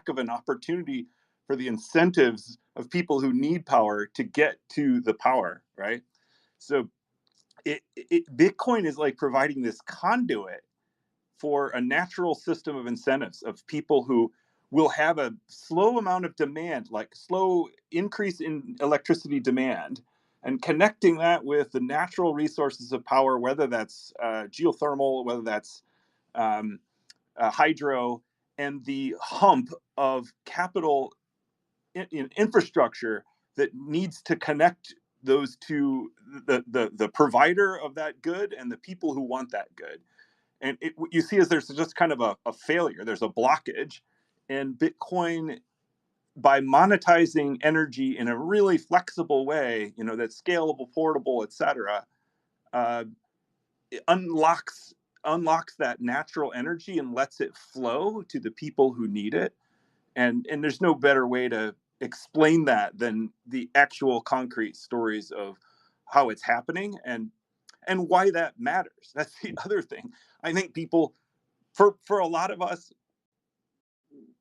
lack of an opportunity for the incentives of people who need power to get to the power, right? So Bitcoin is like providing this conduit for a natural system of incentives of people who will have a slow amount of demand, like slow increase in electricity demand, and connecting that with the natural resources of power, whether that's geothermal, whether that's hydro, and the hump of capital in infrastructure that needs to connect those two, the provider of that good and the people who want that good. And what you see is there's just kind of a failure. There's a blockage. And Bitcoin, by monetizing energy in a really flexible way, that's scalable, portable, et cetera, it unlocks that natural energy and lets it flow to the people who need it. And there's no better way to explain that than the actual concrete stories of how it's happening and why that matters. That's the other thing. I think people, for a lot of us,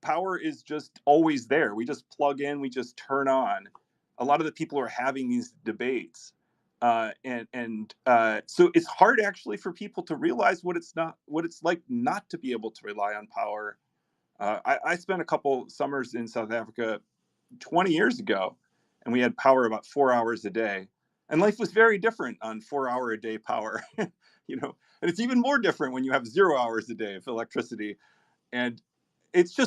power is just always there. We just plug in, we just turn on. A lot of the people are having these debates. So it's hard actually for people to realize what it's like not to be able to rely on power. I spent a couple summers in South Africa 20 years ago, and we had power about 4 hours a day. And life was very different on 4 hour a day power, and it's even more different when you have 0 hours a day of electricity. And it's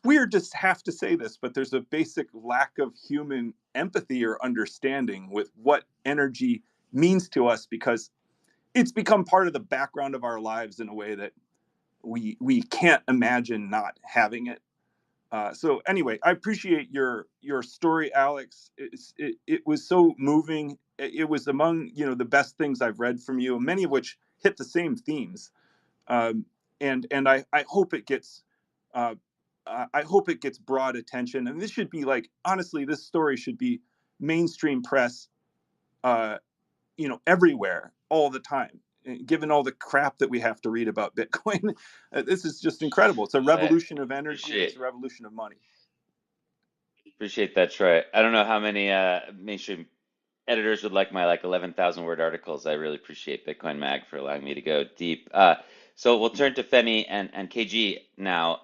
weird to have to say this, but there's a basic lack of human empathy or understanding with what energy means to us, because it's become part of the background of our lives in a way that we can't imagine not having it. So anyway, I appreciate your story, Alex. It was so moving. It was among the best things I've read from you, many of which hit the same themes. And I hope it gets broad attention. And this should be honestly, this story should be mainstream press, everywhere all the time. Given all the crap that we have to read about Bitcoin, this is just incredible. It's a revolution of energy. It's a revolution of money. Appreciate that, Troy. I don't know how many mainstream editors would like my 11,000 word articles. I really appreciate Bitcoin Mag for allowing me to go deep. So we'll turn to Femi and KG now,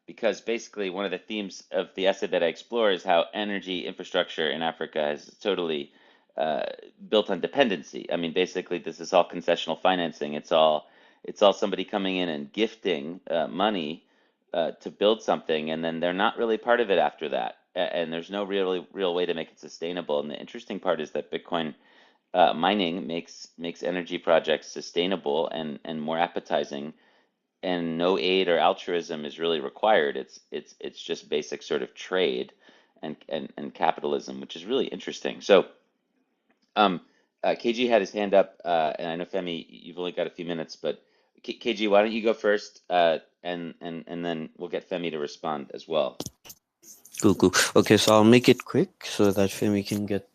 because basically one of the themes of the essay that I explore is how energy infrastructure in Africa is totally built on dependency. I mean, basically, this is all concessional financing. It's all somebody coming in and gifting money to build something, and then they're not really part of it after that. And there's no real way to make it sustainable. And the interesting part is that Bitcoin mining makes energy projects sustainable and more appetizing, and no aid or altruism is really required. It's just basic sort of trade and capitalism, which is really interesting. So KG had his hand up, and I know Femi, you've only got a few minutes, but KG, why don't you go first, and then we'll get Femi to respond as well. Cool. Okay, so I'll make it quick so that Femi can get